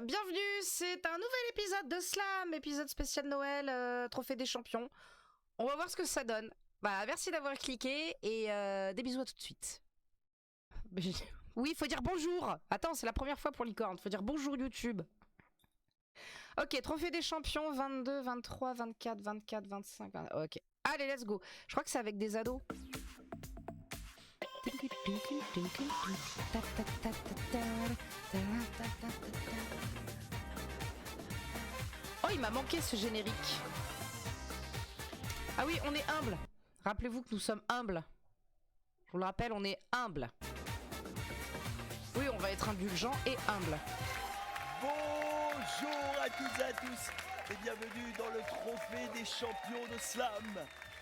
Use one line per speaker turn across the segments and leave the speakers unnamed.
bienvenue, c'est un nouvel épisode de Slam, épisode spécial Noël, Trophée des Champions. On va voir ce que ça donne. Bah, merci d'avoir cliqué et des bisous à tout de suite. Oui, il faut dire bonjour. Attends, c'est la première fois pour Licorne, faut dire bonjour YouTube. Ok, Trophée des Champions, 22, 23, 24, 24, 25, 20... Ok, allez, let's go. Je crois que c'est avec des ados. Oh, il m'a manqué ce générique. Ah oui, on est humble. Rappelez-vous que nous sommes humbles. Je vous le rappelle, on est humble. Oui, on va être indulgent et humble.
Bonjour à toutes et à tous et bienvenue dans le Trophée des Champions de Slam.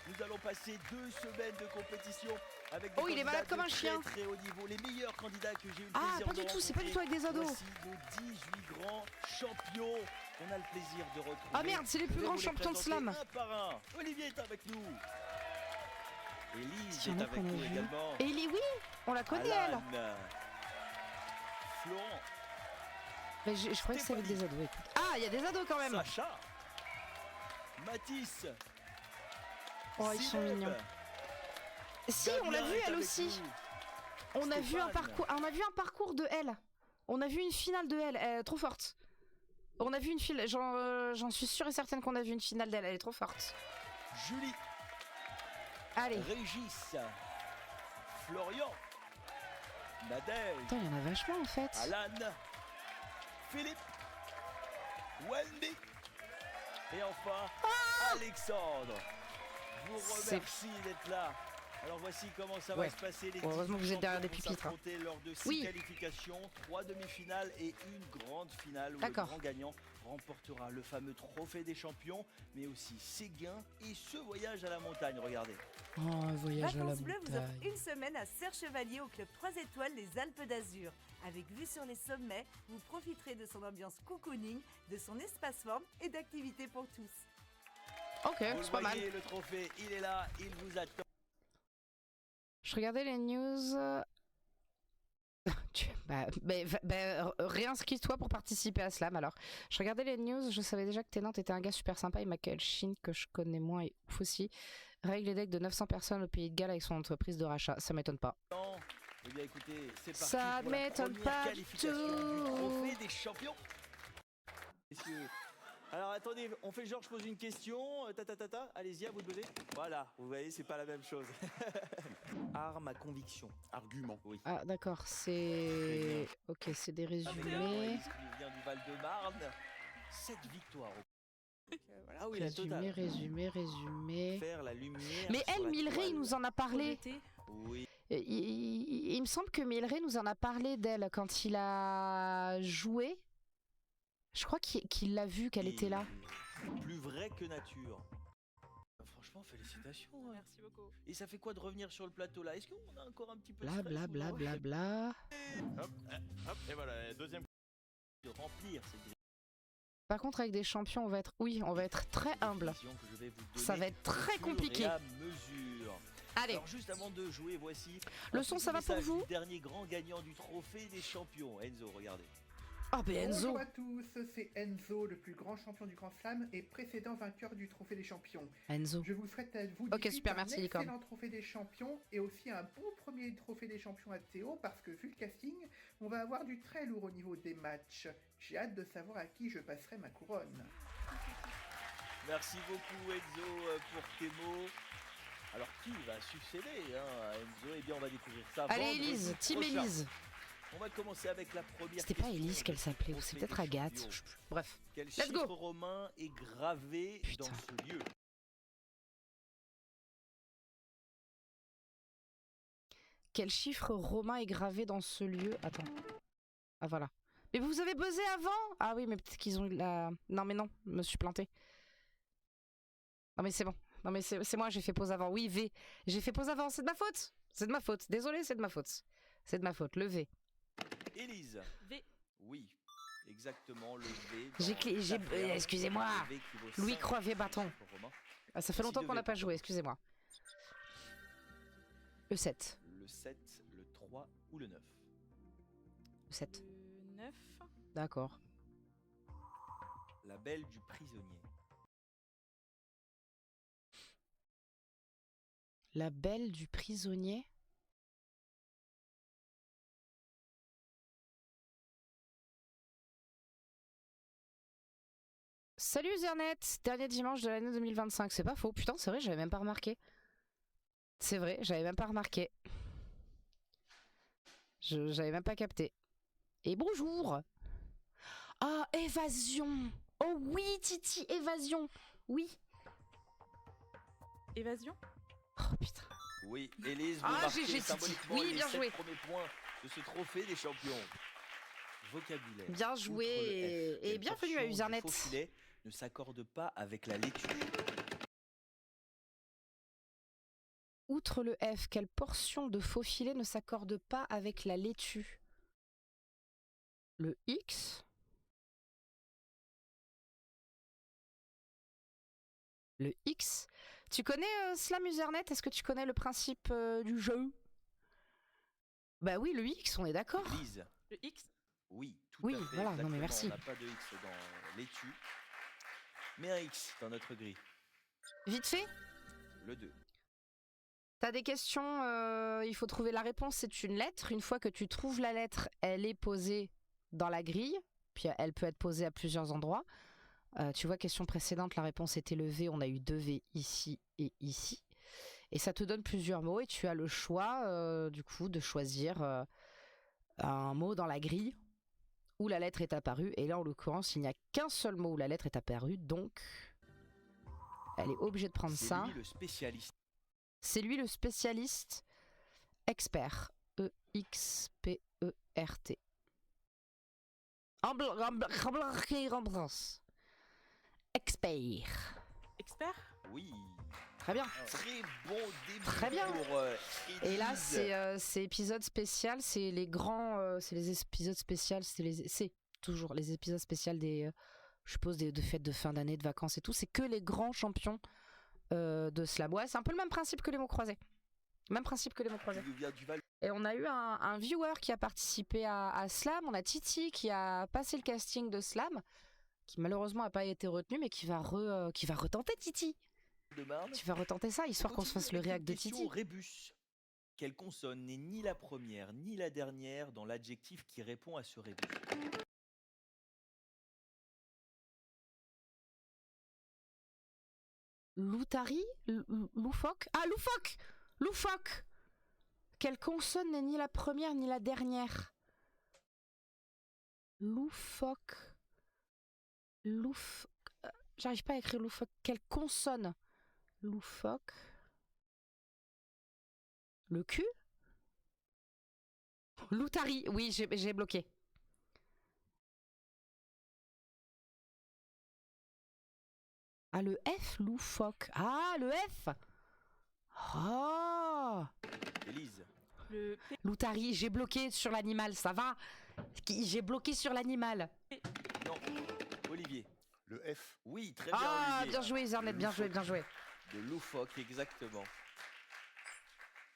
Nous allons passer 2 semaines de compétition avec des
il est malade comme un chien.
Très haut niveau, les meilleurs candidats que j'ai eu le
Ah,
plaisir
pas
de
du tout, c'est pas du
rencontrer.
tout avec des ados.
Voici nos 18 grands champions qu'on a le plaisir de retrouver.
Ah merde, c'est les plus grands champions de Slam.
Un par un. Olivier est avec nous. Élise
Il y en
est
a
avec
qu'on a
nous
vu.
également.
Ellie, oui, on la connaît elle.
Alan. Florent.
Mais je croyais que c'est avec des ados. Écoute. Ah, il y a des ados quand même.
Sacha. Mathis.
Oh, ils sont
Zineb.
mignons. Si, on l'a
Damien
vu
est
elle
avec
aussi.
nous.
On a vu un
Stéphane.
parcours, on a vu un parcours de elle. On a vu une finale de elle, trop forte. On a vu une finale, j'en suis sûre et certaine qu'on a vu une finale d'elle, elle est trop forte.
Julie.
Allez.
Régis. Florian. Nadège.
Putain, il y en a vachement en fait.
Alan. Philippe. Wendy. Et enfin, Alexandre. Je vous
C'est-
remercie d'être là. Alors voici comment ça
Ouais.
va se passer. Les
Heureusement que vous êtes derrière des
champions vont
pupitres, hein.
s'affronter lors de 6
Oui.
qualifications, 3 demi-finales et une grande finale où le
D'accord.
grand gagnant remportera le fameux trophée des champions, mais aussi ses gains et ce voyage à la montagne. Regardez.
Oh, un voyage à la
Vacances Bleues vous offre
montagne.
une semaine à Serre-Chevalier au club 3 étoiles des Alpes d'Azur. Avec vue sur les sommets, vous profiterez de son ambiance cocooning, de son espace forme et d'activités pour tous.
Ok,
Vous le
c'est pas mal.
voyez, le trophée, il est là, il vous attend.
Je regardais les news. Réinscris-toi pour participer à Slam alors. Je regardais les news, je savais déjà que Tennant était un gars super sympa et Michael Sheen que je connais moins et ouf aussi. Règle les decks de 900 personnes au Pays de Galles avec son entreprise de rachat, ça m'étonne pas.
Eh bien écoutez, c'est parti
Ça
pour la
m'étonne
première
pas
qualification
du
du
tout.
trophée des champions. Messieurs. Alors attendez, on fait genre je pose une question, allez-y à vous de buzzer. Voilà, vous voyez c'est pas la même chose. Arme à conviction. Argument. Oui.
Ah d'accord, c'est... Ok, c'est des résumés.
Élise qui vient du Val-de-Marne. 7 victoires. Ah oui, la totale.
Résumé.
Faire la lumière.
Mais
sur
elle,
la
Milray, il
toile.
nous en a parlé.
Oui.
Il me semble que Milray nous en a parlé d'elle quand il a joué. Je crois qu'il l'a vu qu'elle était là.
Plus vrai que nature. Franchement, félicitations. hein.
Merci beaucoup.
Et ça fait quoi de revenir sur le plateau là? Est-ce qu'on a encore un petit peu de
Bla
stress
bla
ou
bla
non
bla bla.
Hop, et voilà, deuxième.
De remplir cette grille.
Par contre, avec des champions, on va être très humble.
Définition que je vais vous
Ça
donner
va être très
au fur
compliqué.
et à mesure.
Allez,
Alors juste avant de jouer, voici
le
un
son,
petit
ça va pour
message
vous?
du dernier grand gagnant du trophée des champions, Enzo, regardez.
Ah ben Enzo.
Bonjour à tous, c'est Enzo, le plus grand champion du Grand Slam et précédent vainqueur du Trophée des Champions.
Enzo.
Je vous souhaite à vous
Ok, super,
un
merci,
excellent
Licorne.
Trophée des Champions et aussi un bon premier Trophée des Champions à Théo parce que vu le casting, on va avoir du très lourd au niveau des matchs. J'ai hâte de savoir à qui je passerai ma couronne.
Merci beaucoup Enzo pour tes mots. Alors qui va succéder à Enzo? Eh bien on va découvrir ça.
Allez
vendredi
Élise, team
prochain.
Élise.
On va commencer avec la première
C'était pas
question
Élise qu'elle
de ce
s'appelait, ou c'est
trophée
peut-être
des
Agathe.
champions.
Bref.
Quel
Let's
chiffre
go.
romain est gravé
Putain.
dans ce lieu?
Quel chiffre romain est gravé dans ce lieu? Attends. Ah voilà. Mais vous avez buzzé avant? Ah oui, mais peut-être qu'ils ont eu la... Non mais non, je me suis plantée. Non mais c'est bon. Non mais c'est moi, j'ai fait pause avant. Oui, V. J'ai fait pause avant, c'est de ma faute. C'est de ma faute. Désolé, c'est de ma faute. C'est de ma faute, le V.
Élise.
V.
Oui, exactement le V.
J'ai clé- j'ai-
Taverne,
excusez-moi.
le V qui vaut
Louis
5
Croix-V bâton.
chiffres romains.
Ah, ça fait longtemps qu'on n'a pas joué, excusez-moi. Le 7.
Le 7, le 3 ou le 9?
Le 7.
9.
D'accord.
La belle du prisonnier.
La belle du prisonnier. Salut Zernet, dernier dimanche de l'année 2025. C'est pas faux, putain, c'est vrai, j'avais même pas remarqué. C'est vrai, j'avais même pas remarqué. J'avais même pas capté. Et bonjour. Ah, évasion. Oh oui, Titi, évasion. Oui.
Évasion?
Ah,
Oh putain.
Oui, Élise, vous
Ah,
marquez
GG, Titi.
symboliquement
Oui,
les
bien
7
joué.
premiers points de ce trophée des champions. Vocabulaire.
Bien
Outre
joué.
le F,
Et
quelle
bienvenue à
portion du
Usernet.
faux filet ne s'accorde pas avec la laitue.
Outre le F, quelle portion de faux filet ne s'accorde pas avec la laitue? Le X? Le X? Tu connais Slam Usernet? Est-ce que tu connais le principe du jeu? Bah oui, le X, on est d'accord.
Élise,
Le X?
oui, tout
Oui,
à fait.
voilà, non, mais
exactement.
merci.
On n'a pas de X dans laitue, mais un X dans notre grille.
Vite fait,
Le 2.
t'as des questions, il faut trouver la réponse, c'est une lettre. Une fois que tu trouves la lettre, elle est posée dans la grille, puis elle peut être posée à plusieurs endroits. Tu vois, question précédente, la réponse était le V, on a eu 2 V ici et ici. Et ça te donne plusieurs mots et tu as le choix, du coup, de choisir un mot dans la grille où la lettre est apparue. Et là, en l'occurrence, il n'y a qu'un seul mot où la lettre est apparue, donc elle est obligée de prendre
C'est
ça.
lui le spécialiste.
C'est lui le spécialiste expert. E-X-P-E-R-T. Expert.
Expert?
Oui.
Très bien.
Très bon début
Très bien.
pour
Et là,
Élise.
c'est épisode spécial, c'est les grands, c'est les épisodes spéciaux, c'est toujours les épisodes spéciaux des, je suppose, de fêtes de fin d'année, de vacances et tout. C'est que les grands champions de Slam. Ouais, c'est un peu le même principe que les mots croisés. Même principe que les mots croisés.
Il vient du Val.
Et on a eu un viewer qui a participé à Slam. On a Titi qui a passé le casting de Slam, qui malheureusement n'a pas été retenu, mais qui va retenter Titi.
de Marne.
Tu vas retenter ça, histoire qu'on se fasse le réact de
Question
Titi.
rébus. Quelle consonne n'est ni la première ni la dernière dans l'adjectif qui répond à ce rébus?
Loutari? Loufoque? Ah, loufoque! Loufoque! Quelle consonne n'est ni la première ni la dernière? Loufoque. J'arrive pas à écrire loufoque. Quelle consonne? Loufoque. Le cul? Loutari. Oui, j'ai bloqué. Ah, le F, loufoque. Ah, le F! Oh!
Élise.
Le P.
Loutari, j'ai bloqué sur l'animal, ça va? J'ai bloqué sur l'animal.
Non. Olivier.
Le F.
Oui, très bien,
Ah,
Olivier.
bien joué, Zernet, bien joué, bien joué.
De loufoque, exactement.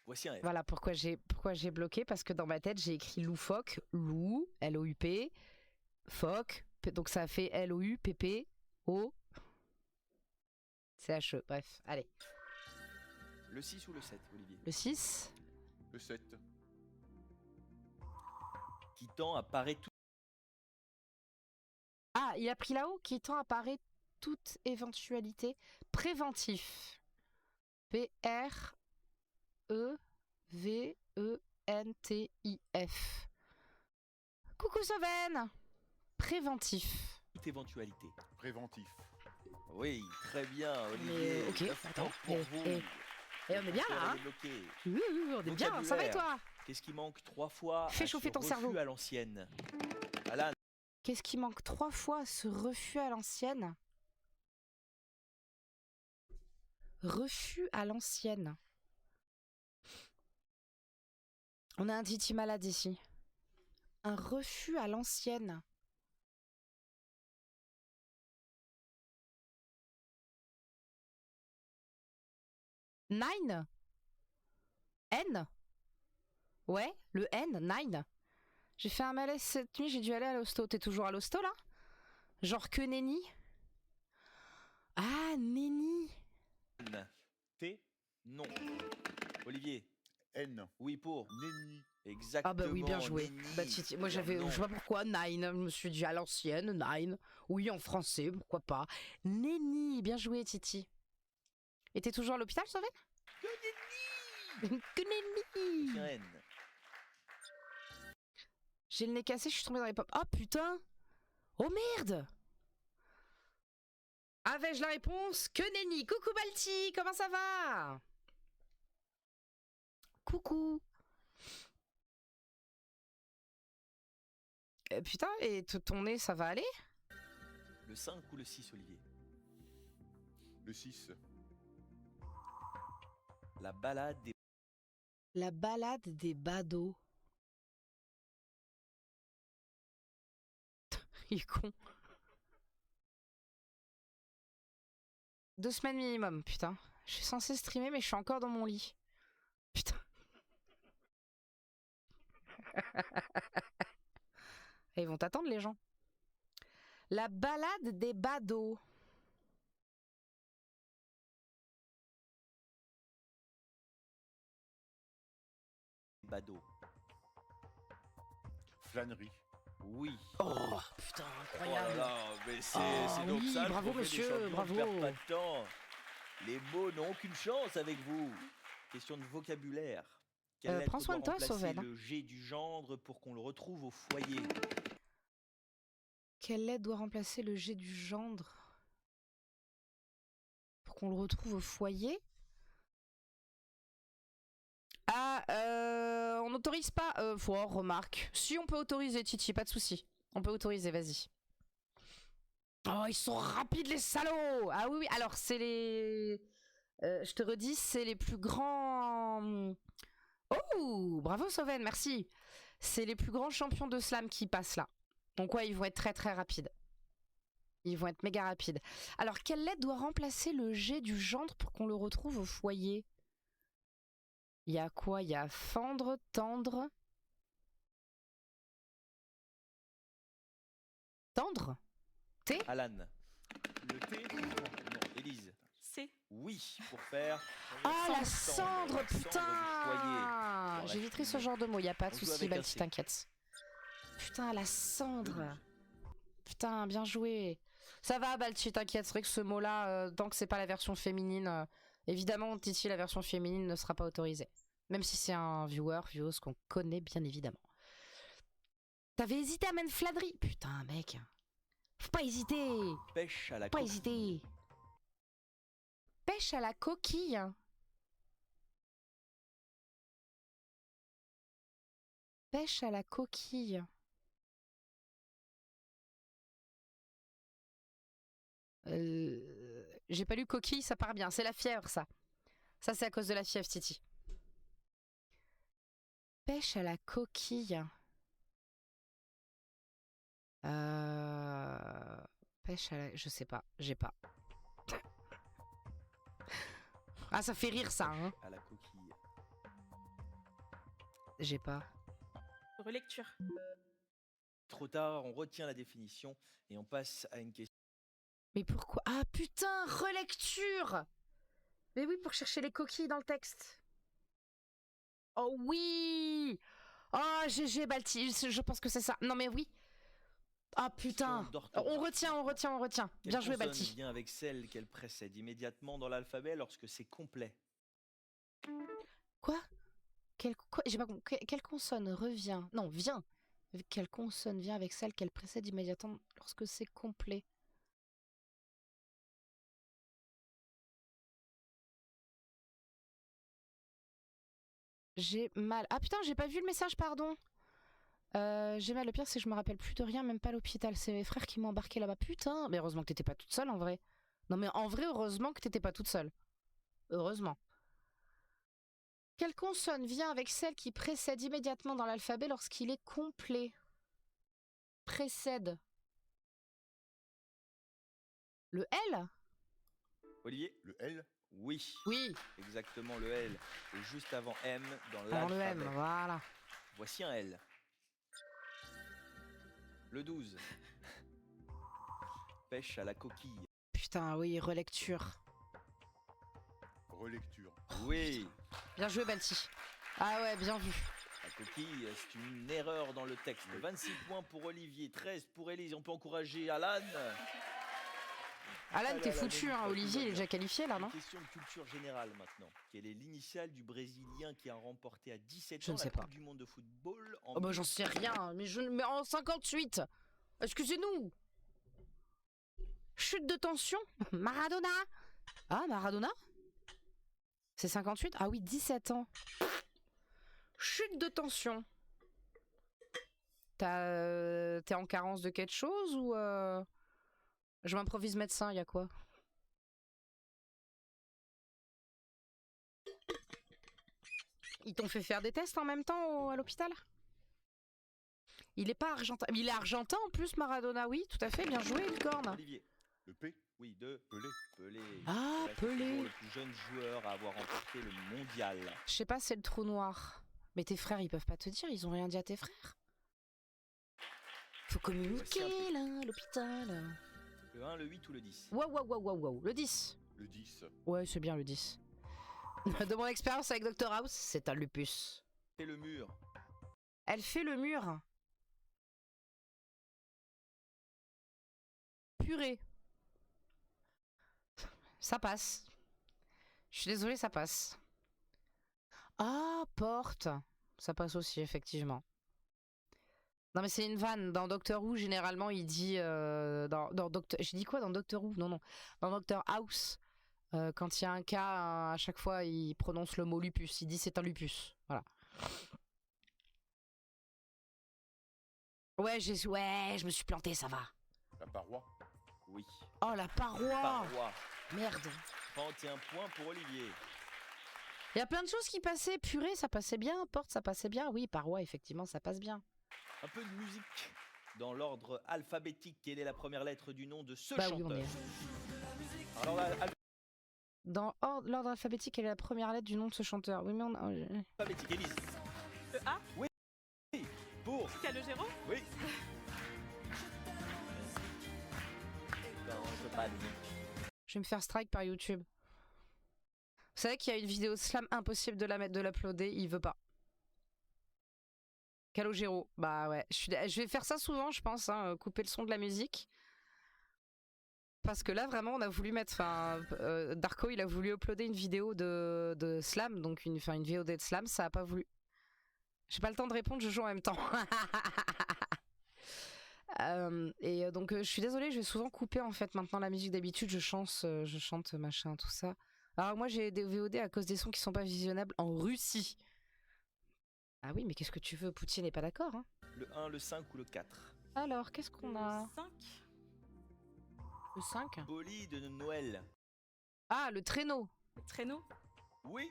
Voici un F.
Voilà pourquoi j'ai bloqué, parce que dans ma tête, j'ai écrit loufoque, lou, L-O-U-P, foc, donc ça fait L-O-U-P-P-O, C-H-E, bref, allez.
Le 6 ou le 7, Olivier?
Le 6,
Le 7.
Qui tend à paraître tout.
ah, il a pris là-haut, qui tend à paraître toute éventualité, préventif, P-R-E-V-E-N-T-I-F. Coucou Sauvaine. Préventif.
Toute éventualité.
Préventif.
Oui, très bien, Olivier.
Mais, ok,
9
attends,
points pour vous.
et on est bien là, hein.
Débloqué.
Oui, on est bien, ça va et toi?
Qu'est-ce qui manque 3 fois
Fais
à
chauffer
ce
ton
refus
cerveau.
à l'ancienne? Alan.
Qu'est-ce qui manque 3 fois à ce refus à l'ancienne? Refus à l'ancienne. On a un Titi malade ici. Un refus à l'ancienne. Nine? N? Ouais, le N, nine. J'ai fait un malaise cette nuit, j'ai dû aller à l'hosto. T'es toujours à l'hosto là? Genre que nenni? Ah, nenni.
T. Non. Olivier.
N.
Oui pour.
Nenni.
Exactement.
Ah bah oui, bien joué.
Nenni.
Bah Titi, moi
Dire
j'avais,
non.
je sais pas pourquoi, Nine. Je me suis dit à l'ancienne, Nine. Oui, en français, pourquoi pas. Nenni, bien joué Titi. Et t'es toujours à l'hôpital, Sauvé? Que nenni.
Tiens, N.
J'ai le nez cassé, je suis tombée dans les pommes. Oh putain. Oh merde. Avais-je la réponse? Que nenni. Coucou Balti, comment ça va? Coucou. Putain, et ton nez, ça va aller?
Le 5 ou le 6, Olivier?
Le 6.
La balade des...
La balade des badauds. Il est con. 2 semaines minimum, putain. Je suis censée streamer, mais je suis encore dans mon lit. Putain. Ils vont t'attendre, les gens. La balade des badauds.
badauds.
Flânerie.
Oui.
Oh, putain,
Oh
incroyable.
là là, mais c'est
Oh,
donc
oui,
ça, le
bravo,
trophée des
monsieur,
champions,
bravo.
Je perds pas de temps. Les mots n'ont aucune chance avec vous. Question de vocabulaire. Quelle lettre
prends soin
doit
de toi,
remplacer
Sauvel.
le G du gendre pour qu'on le retrouve au foyer?
Quelle lettre doit remplacer le G du gendre pour qu'on le retrouve au foyer? Ah, on n'autorise pas. Remarque. Si, on peut autoriser, Titi, pas de souci. On peut autoriser, vas-y. Oh, ils sont rapides, les salauds! Ah oui, oui. Alors, c'est les... je te redis, c'est les plus grands... Oh, bravo, Sauven, merci. C'est les plus grands champions de slam qui passent là. Donc ouais, ils vont être très très rapides. Ils vont être méga rapides. Alors, quelle lettre doit remplacer le G du gendre pour qu'on le retrouve au foyer? Il y a quoi? Il y a fendre, tendre. Tendre? T?
Alan. Le T? Non, Élise.
C.
Oui, pour faire...
Ah, la
cendre,
cendre,
la cendre du
putain!
foyer.
J'éviterai ce genre de mots, y a pas de
On joue
souci,
avec un
Balti,
C.
t'inquiète. Putain, la cendre. Putain, bien joué. Ça va, Balti, t'inquiète. C'est vrai que ce mot-là, tant que c'est pas la version féminine, évidemment, Titi, la version féminine ne sera pas autorisée. Même si c'est un vieweuse qu'on connaît bien évidemment. T'avais hésité à mettre flânerie. Putain, mec. Faut pas hésiter.
Pêche à la
Pas
coquille.
hésiter. Pêche à la coquille. Pêche à la coquille. J'ai pas lu coquille, ça part bien. C'est la fièvre, ça. Ça, c'est à cause de la fièvre, Titi. Pêche à la coquille. Pêche à la... Je sais pas, j'ai pas. Ah, ça fait rire, ça, hein.
À la coquille.
J'ai pas.
Relecture.
Trop tard, on retient la définition et on passe à une question.
Mais pourquoi? Ah, putain, relecture! Mais oui, pour chercher les coquilles dans le texte. Oh oui! Oh, GG, Balti, je pense que c'est ça. Non, mais oui. Ah, putain.
d'orthographe.
On retient.
Quelle
Bien joué,
consonne
Balti.
vient avec celle qu'elle précède immédiatement dans l'alphabet lorsque c'est complet?
Quoi? J'ai pas compris. Quelle consonne revient? Non, vient. Quelle consonne vient avec celle qu'elle précède immédiatement lorsque c'est complet? J'ai mal. Ah putain, j'ai pas vu le message, pardon. J'ai mal. Le pire, c'est que je me rappelle plus de rien, même pas à l'hôpital. C'est mes frères qui m'ont embarqué là-bas. Putain, mais heureusement que t'étais pas toute seule en vrai. Non, mais en vrai, heureusement que t'étais pas toute seule. Heureusement. Quelle consonne vient avec celle qui précède immédiatement dans l'alphabet lorsqu'il est complet? Précède. Le L?
Olivier?
Le L.
Oui.
Oui,
Exactement, le L. Et juste avant M dans
avant le
l'alphabet.
M, voilà.
Voici un L. Le 12. Pêche à la coquille.
Putain, oui, relecture.
Relecture.
Oui.
Bien joué, Balti. Ah ouais, bien vu.
La coquille, c'est une erreur dans le texte. 26 points pour Olivier, 13 pour Élise. On peut encourager Alan.
Alan, t'es
Allez,
foutu,
Alan,
hein.
tout
Olivier,
va
il est
bien.
déjà qualifié, là,
Une
non?
question de culture générale maintenant. Quelle est l'initiale du Brésilien qui a remporté à 17
Je
ans
ne sais
la
pas.
Coupe du Monde de football en
Oh bah j'en sais rien, mais en 58. Excusez-nous. Chute de tension. Maradona. Ah, Maradona? C'est 58? Ah oui, 17 ans. Chute de tension. T'es en carence de quelque chose ou je m'improvise médecin, y a quoi? Ils t'ont fait faire des tests en même temps à l'hôpital? Il est pas argentin. Il est argentin en plus, Maradona, oui, tout à fait, bien joué, Licorne.
Olivier.
Le P.
Oui, de
Pelé.
Pelé.
Ah,
Reste
Pelé.
toujours le plus jeune joueur à avoir remporté le mondial.
Je sais pas, c'est le trou noir. Mais tes frères, ils peuvent pas te dire, ils ont rien dit à tes frères. Faut communiquer, là, à l'hôpital.
Le 1, le 8 ou le 10?
Wow. Le 10.
Le 10.
Ouais, c'est bien le 10. De mon expérience avec Dr House, c'est un lupus.
C'est le mur.
Elle fait le mur. Purée. Ça passe. Je suis désolée, ça passe. Ah, porte. Ça passe aussi, effectivement. Non, mais c'est une vanne. Dans Doctor Who, généralement, il dit... J'ai dit quoi dans Doctor Who? Non. Dans Doctor House, quand il y a un cas, à chaque fois, il prononce le mot lupus. Il dit c'est un lupus. Voilà. Ouais, je me suis plantée, ça va.
La paroi.
Oui.
Oh, la paroi.
Paroi.
Merde.
31 points pour Olivier.
Il y a plein de choses qui passaient. Purée, ça passait bien. Porte, ça passait bien. Oui, paroi, effectivement, ça passe bien.
Un peu de musique. Dans l'ordre alphabétique, quelle est la première lettre du nom de ce
Bah
chanteur?
oui, on est.
Alors,
Dans l'ordre alphabétique, quelle est la première lettre du nom de ce chanteur? Oui, mais on a...
alphabétique, Élise.
Le A.
Pour.
Calogero.
Oui. Non, je peux pas dire.
Je vais me faire strike par YouTube. Vous savez qu'il y a une vidéo de slam impossible de la mettre, de l'uploader, il veut pas. Calogero, bah ouais. Je vais faire ça souvent, je pense, hein, couper le son de la musique. Parce que là, vraiment, on a voulu mettre... Enfin, Darko, il a voulu uploader une vidéo de slam, donc une VOD de slam, ça a pas voulu. J'ai pas le temps de répondre, je joue en même temps. Donc je suis désolée, je vais souvent couper en fait maintenant la musique. D'habitude je chante machin tout ça. Alors moi j'ai des VOD à cause des sons qui sont pas visionnables en Russie. Ah oui, mais qu'est-ce que tu veux, Poutine n'est pas d'accord, hein.
Le 1, le 5 ou le 4?
Alors qu'est-ce qu'on a?
5.
Le 5.
Bolide de Noël.
Ah, le traîneau.
Le traîneau.
Oui.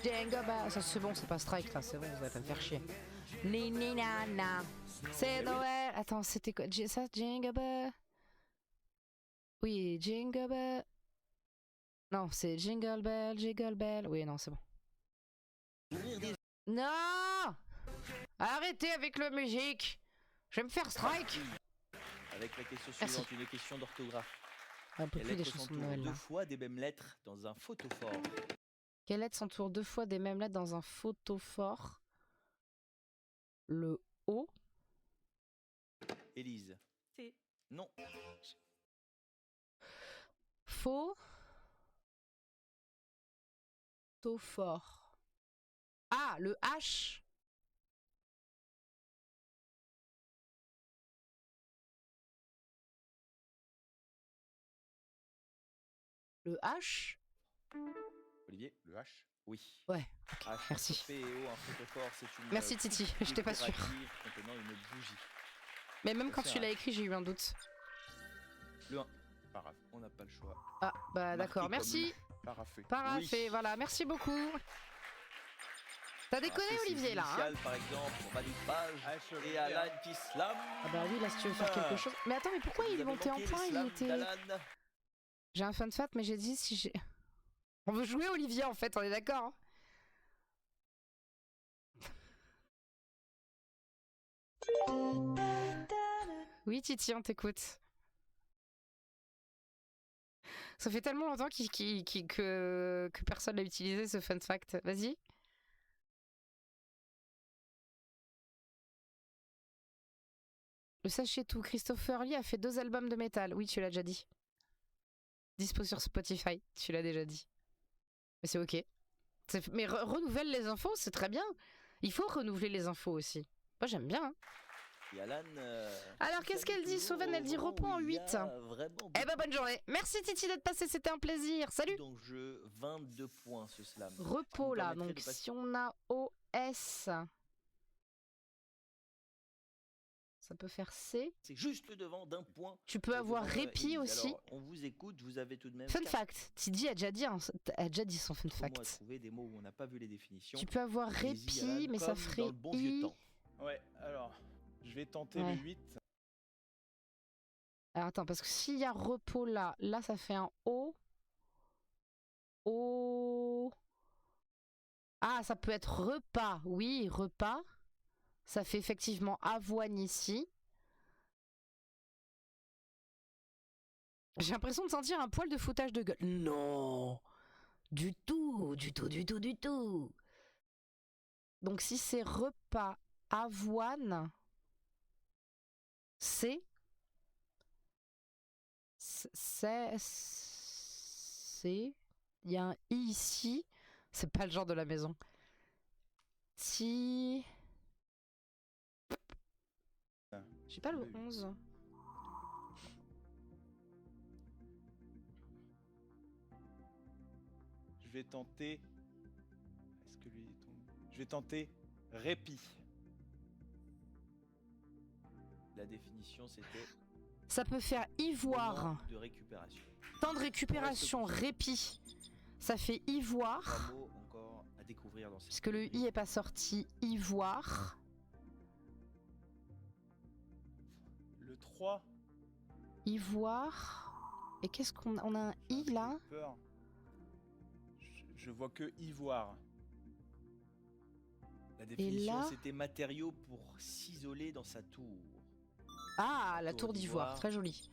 Jenga bah, ça c'est bon, c'est pas strike là, c'est bon, vous allez pas me faire chier. Ni ni na na. C'est Noël. Attends, c'était quoi ça? Jingle bell. Oui, jingle bell. Non, c'est jingle bell, jingle bell. Oui, non, c'est bon. Non! Arrêtez avec la musique. Je vais me faire strike.
Avec la question
Merci.
suivante, une question d'orthographe.
Un peu
Les
plus des
lettres
chansons de
s'entourent
Noël là.
deux fois des mêmes lettres dans un photophore.
Quelle lettre s'entoure deux fois des mêmes lettres dans un photophore? Le O.
Élise.
T.
Non.
Faux. Photophore. Ah, le H. Le H.
Olivier.
Le H.
Oui.
Ouais, ok,
H,
merci.
PO, un photophore, c'est une.
Merci Titi, j'étais pas sûre.
décorative contenant une bougie.
Mais même quand
C'est
tu l'as
vrai.
écrit, j'ai eu un doute.
Le 1.
Paraphe.
On n'a pas le choix.
Ah, bah
Marqué
d'accord,
comme
merci.
Parafé.
Parafait,
Oui.
voilà, merci beaucoup. T'as déconné
Après,
Olivier
ces
là, hein?
initiales, par exemple, Manu Page et Alan qui slam.
Ah bah oui, là si tu veux faire quelque chose. Mais attends, mais pourquoi il est monté en point? Il était... J'ai un fun fact, mais j'ai dit si j'ai... On veut jouer Olivier en fait, on est d'accord, hein? Oui, Titi, on t'écoute. Ça fait tellement longtemps que personne n'a utilisé ce fun fact. Vas-y. Le sachez tout, Christopher Lee a fait 2 albums de métal. Oui, tu l'as déjà dit. Dispo sur Spotify, tu l'as déjà dit. Mais c'est ok. Mais renouvelle les infos, c'est très bien. Il faut renouveler les infos aussi. Moi j'aime bien. Hein.
Et Alan,
alors qu'est-ce qu'elle dit Sauven, elle dit repos en 8. Eh ben bonne journée. Merci Titi d'être passé, c'était un plaisir. Salut.
Donc jeu 22 points ce slam.
Repos là, donc si on a OS... Ça peut faire C.
C'est juste devant d'un point.
Tu peux avoir répit aussi.
Alors, on vous écoute, vous avez tout de même.
Fun fact. Tidi a déjà dit son fun fact.
Trouver des mots où on n'a pas vu les définitions.
Tu peux avoir répit, mais ça ferait I.
Ouais, alors, je vais tenter le 8.
Alors attends, parce que s'il y a repos là, là ça fait un O. O. Ah, ça peut être repas. Oui, repas. Ça fait effectivement avoine ici. J'ai l'impression de sentir un poil de foutage de gueule. Non, du tout, du tout, du tout, du tout. Donc si c'est repas, avoine, c'est... Il y a un I ici. C'est pas le genre de la maison. Si... J'ai pas le 11.
Je vais tenter... Est-ce que lui est tombé? Je vais tenter répit.
La définition c'était...
Ça peut faire ivoire.
De récupération.
Temps de récupération, répit. Ça fait ivoire.
3 mots encore à découvrir dans cette...
Puisque le I est pas sorti, ivoire.
Le 3.
Ivoire. Et qu'est-ce qu'on a? On a un I là.
Peur. Je vois que ivoire.
La définition
là
c'était matériau pour s'isoler dans sa tour.
Ah, la tour d'ivoire, très jolie.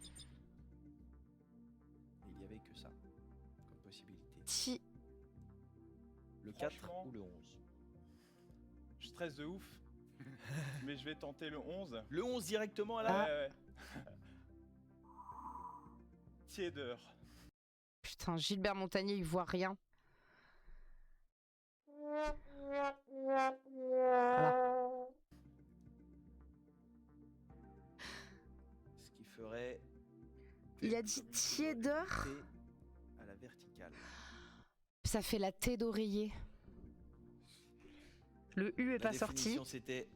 Il n'y avait que ça comme possibilité. Le 4 ou le 11.
Je stresse de ouf. Mais je vais tenter le 11.
Le 11 directement à la...
Ouais. Tiédeur.
Putain, Gilbert Montagnier, il voit rien. Voilà.
Ce qui ferait...
Il a dit tiédeur.
À la verticale.
Ça fait la T d'oreiller. Le U est pas sorti.
La définition c'était...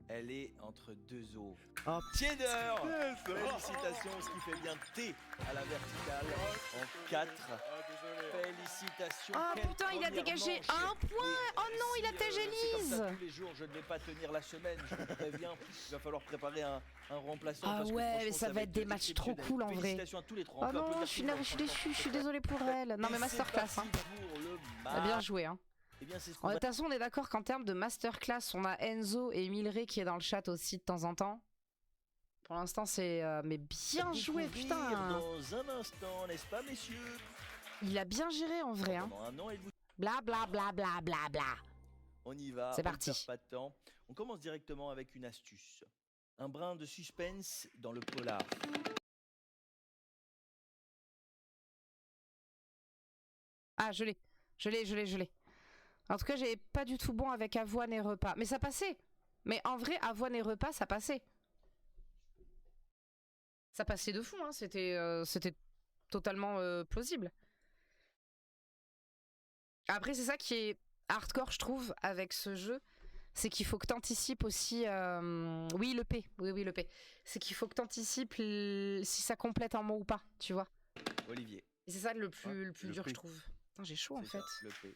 Elle est entre 2 os.
Oh,
tiédeur. Félicitations, ce qui fait bien T à la verticale en 4. Félicitations.
Oh putain, il a dégagé un point. Oh non, il a tégé Lise.
Tous les jours, je ne vais pas tenir la semaine. Je vous préviens. Il va falloir préparer un remplaçant.
Ah
parce que
ouais, mais ça va être des matchs trop cool en vrai.
Félicitations à tous les 3.
Oh non, je suis déçue, je suis désolée pour elle. Non mais masterclass. Hein. T'as bien joué. Hein.
Eh bien, de
toute façon, on est d'accord qu'en termes de masterclass, on a Enzo et Milré qui est dans le chat aussi de temps en temps. Pour l'instant, c'est... mais bien joué, putain.
Dans un instant, n'est-ce pas, messieurs?
Il a bien géré en vrai. Hein. Bla bla bla bla bla bla.
On y va.
C'est parti.
On ne perd pas de temps. On commence directement avec une astuce. Un brin de suspense dans le polar.
Ah, je l'ai. En tout cas, j'ai pas du tout bon avec avoine et repas. Mais ça passait. Mais en vrai, avoine et repas, ça passait. Ça passait de fou, hein. C'était totalement plausible. Après, c'est ça qui est hardcore, je trouve, avec ce jeu. C'est qu'il faut que t'anticipes aussi... Oui, le P. Oui, le P. C'est qu'il faut que t'anticipes si ça complète un mot ou pas, tu vois.
Olivier.
Et c'est ça le plus dur,
P.
je trouve. Putain, j'ai chaud, en fait.
Ça, le P.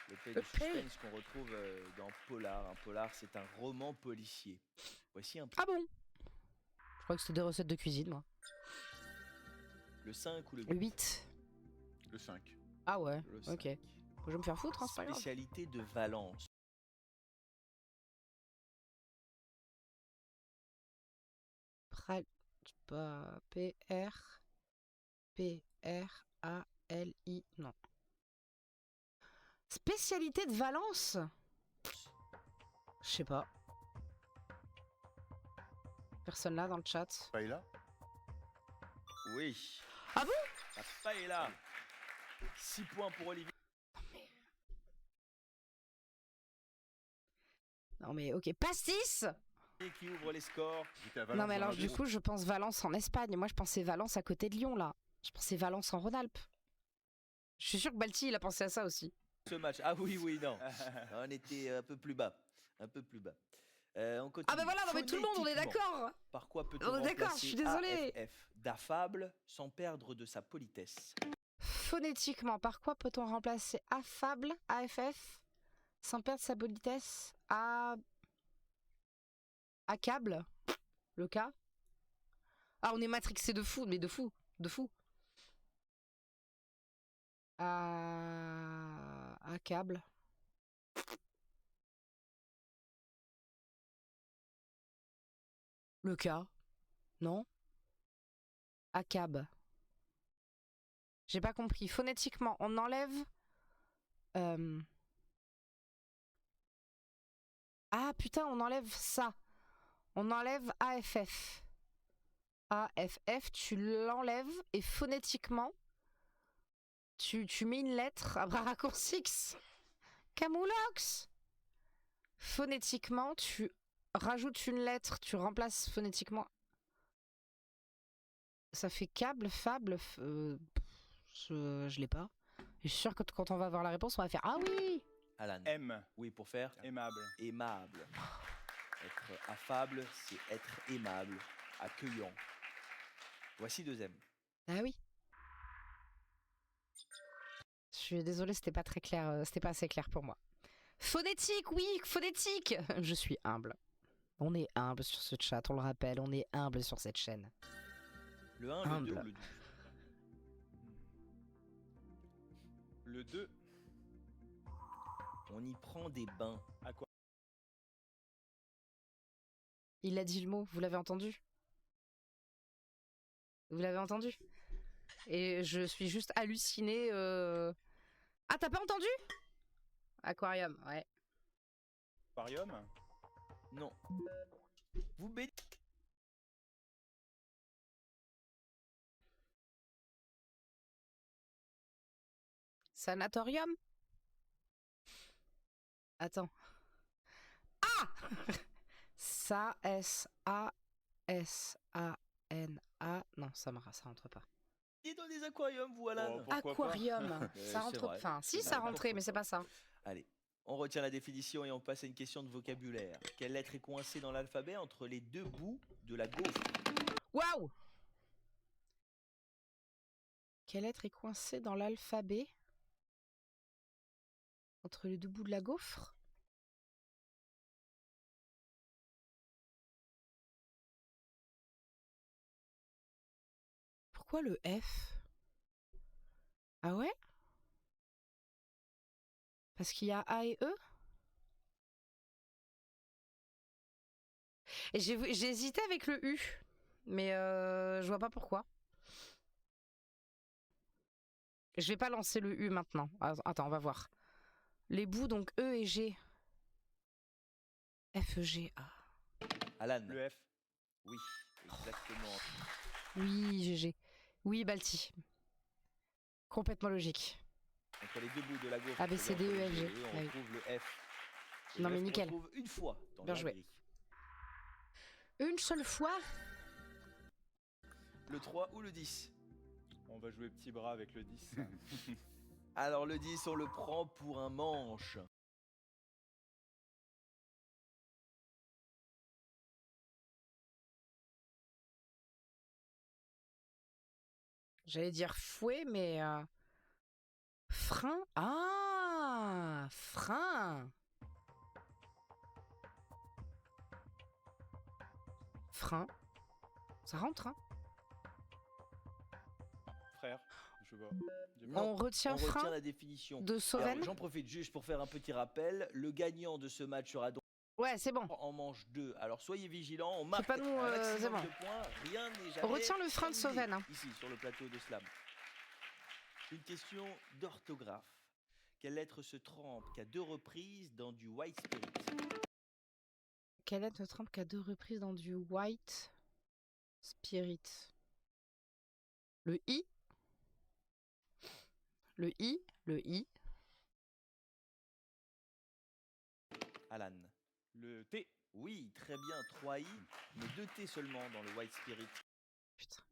Le P de suspense qu'on retrouve dans Polar. Un Polar, c'est un roman policier. Voici un...
Ah bon? Je crois que c'était des recettes de cuisine, moi.
Le 5 ou le
8?
Le 5.
Ah ouais,
Le 5.
ok. Je vais me faire foutre, hein, c'est pas grave.
Spécialité de Valence.
P-R-A-L-I. Non. Spécialité de Valence? Je sais pas. Personne là dans le chat.
Paella.
Oui.
Ah bon?
La paella. 6 points pour Olivier.
Non mais ok. Pastis?
Qui ouvre les scores.
J'étais à Valence
Non mais
dans
alors du
l'Indre.
coup je pense Valence en Espagne. Moi je pensais Valence à côté de Lyon là. Je pensais Valence en Rhône-Alpes. Je suis sûr que Balti il a pensé à ça aussi.
Ce match. Ah oui, non. On était un peu plus bas. Un peu plus bas. On continue.
Ah bah voilà, non mais tout le monde on est
Phonétiquement,
d'accord.
Par quoi peut-on
On est d'accord, je suis désolée.
AFF d'affable sans perdre de sa politesse?
Phonétiquement, par quoi peut-on remplacer affable, AFF, sans perdre sa politesse, accable, le cas? Ah, on est matrixé de fou, mais de fou, de fou. Accable. Le cas? Non? Accable. J'ai pas compris. Phonétiquement, on enlève... Ah putain, on enlève ça. On enlève AFF. AFF, tu l'enlèves et phonétiquement, tu mets une lettre à bras raccourcis. Camoulox. Phonétiquement, tu rajoutes une lettre, tu remplaces phonétiquement. Ça fait câble, fable, je l'ai pas. Je suis sûre que quand on va voir la réponse, on va faire ah oui.
Alan.
M.
Oui, pour faire
Aimable.
aimable. Être affable, c'est être aimable, accueillant. Voici 2 M.
Ah oui. Je suis désolée, c'était pas très clair, c'était pas assez clair pour moi. Phonétique, oui, phonétique. Je suis humble. On est humble sur ce chat, on le rappelle, on est humble sur cette chaîne.
Le 1,
Humble.
le 2 ou le 12?
Le 2.
On y prend des bains.
Il a dit le mot, vous l'avez entendu? Vous l'avez entendu? Et je suis juste hallucinée. Ah, t'as pas entendu? Aquarium, ouais.
Aquarium.
Non. Vous baignez.
Sanatorium? Attends. Ah! S-A-S-A-S-A-N-A. Non, ça rentre pas.
Dis dans des aquariums, vous, Alan.
Oh, pourquoi pas.
Aquarium.
C'est
Ça rentre.
vrai.
Enfin, si,
C'est
ça
vrai.
rentrait, mais c'est pas ça.
Allez, on retient la définition et on passe à une question de vocabulaire. Quelle lettre est coincée dans l'alphabet entre les 2 bouts de la gaufre?
Waouh! Quelle lettre est coincée dans l'alphabet entre les 2 bouts de la gaufre? Pourquoi le F? Ah ouais? Parce qu'il y a A et E? Et j'ai hésité avec le U, mais je vois pas pourquoi. Je vais pas lancer le U maintenant. Attends, on va voir. Les bouts, donc E et G. F, E, G, A.
Alan.
Le F.
Oui, exactement.
Oui, GG. Oui, Balti. Complètement logique.
Entre les 2 bouts de la gaufre.
A, B, C, D, E, F, G.
on
Ah oui.
retrouve le F. Et
Non,
le
mais
F,
nickel.
On retrouve une fois dans
Bien
la
joué.
grille.
Une seule fois?
Le 3 ou le 10?
On va jouer petit bras avec le 10.
Alors le 10, on le prend pour un manche.
J'allais dire fouet, mais... Frein? Ah! Frein! Frein. Ça rentre, hein?
Frère. Je vois.
On retient
On
frein
retient la définition.
de
Alors,
Sauven?
j'en profite juste pour faire un petit rappel. Le gagnant de ce match sera donc
Ouais, c'est bon.
en manche 2. Alors soyez vigilants, on marque
pas nous,
un maximum
c'est bon.
de points, rien n'est
On
jamais
retient le frein de
terminé
Sauven, hein.
ici sur le plateau de Slam. Une question d'orthographe. Quelle lettre se trempe qu'à 2 reprises dans du White Spirit?
Quelle lettre ne trempe qu'à 2 reprises dans du White Spirit? Le I? Le I? Le I?
Alan.
Le T.
Oui, très bien, 3 I, mais 2 T seulement dans le White Spirit.
Putain.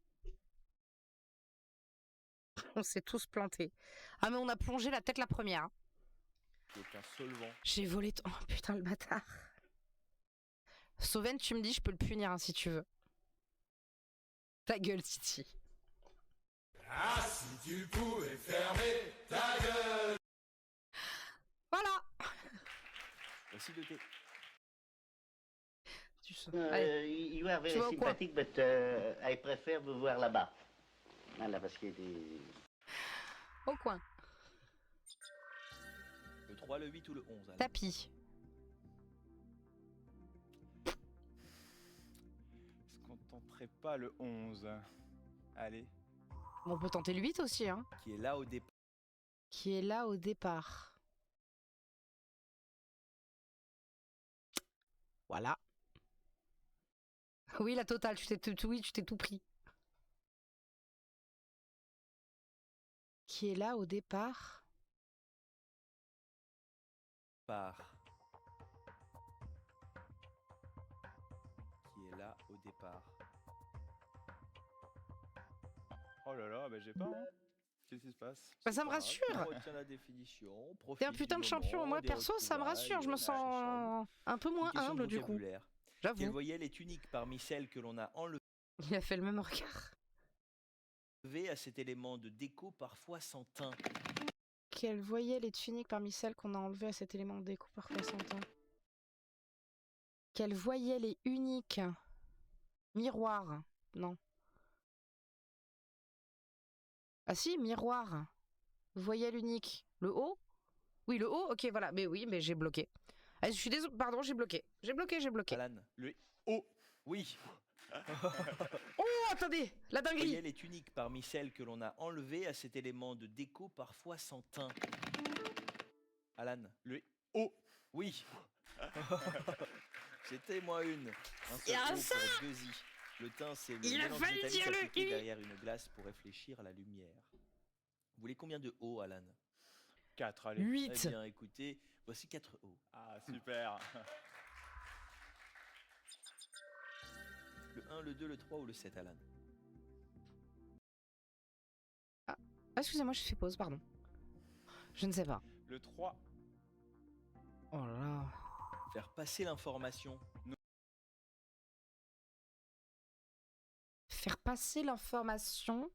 On s'est tous plantés. Ah mais on a plongé la tête la première. Hein.
Qui est un solvant.
J'ai volé... Oh putain le bâtard. Sauven, tu me dis, je peux le punir hein, si tu veux. Ta gueule, Titi.
Ah, si tu pouvais fermer ta gueule.
Voilà.
Voici 2 T.
Tu sais. Allez.
You are
Tu
very
vas au coin.
sympathetic, but I prefer vous voir là-bas. Voilà, parce qu'il y a des...
Au coin.
Le 3, le 8 ou le 11, Alan?
Tapis.
Est-ce qu'on tenterait pas le 11? Allez.
Bon, on peut tenter le 8 aussi, hein.
Qui est là au départ.
Qui est là au départ. Voilà. Oui, la totale, tu t'es tout pris. Qui est là au départ.
Qui est là au départ.
Oh là là, bah j'ai pas. Hein. Qu'est-ce qui se passe?
Bah, ça me
Pas grave,
rassure.
on retient la définition,
T'es
profite
un
du
putain de champion.
moment,
Moi,
des
perso, ça me rassure. Je me
retrouvailles,
sens un peu
Une
moins
question de
humble, du coup.
vocabulaire. Quelle
J'avoue.
voyelle est unique parmi celles que l'on a enlevées
Il a fait le même regard.
à cet élément de déco parfois sans teint?
Quelle voyelle est unique parmi celles qu'on a enlevées à cet élément de déco parfois sans teint? Quelle voyelle est unique? Miroir. Non. Ah si, miroir. Voyelle unique. Le O? Oui, le O, ok, voilà. Mais oui, mais j'ai bloqué. Ah, je suis désolé, pardon, j'ai bloqué. J'ai bloqué.
Alan.
Le O.
Oui.
Oh, attendez, la
La
dinguerie.
voyelle est unique parmi celles que l'on a enlevées à cet élément de déco parfois sans teint. Alan.
Le O.
Oui. C'était moi une. Un seul
Et un
O
ça
pour 2 I. Le teint, c'est le
Il a
mélange
fallu
métallique
dire le
appliqué
I.
derrière une glace pour réfléchir à la lumière. Vous voulez combien de O, Alan?
4, allez.
8.
Eh bien, écoutez, voici 4 O.
Ah, super.
Le 1, le 2, le 3 ou le 7, Alan?
Ah, excusez-moi, je fais pause, pardon. Je ne sais pas.
Le 3.
Oh là là.
Faire passer l'information.
Faire passer l'information.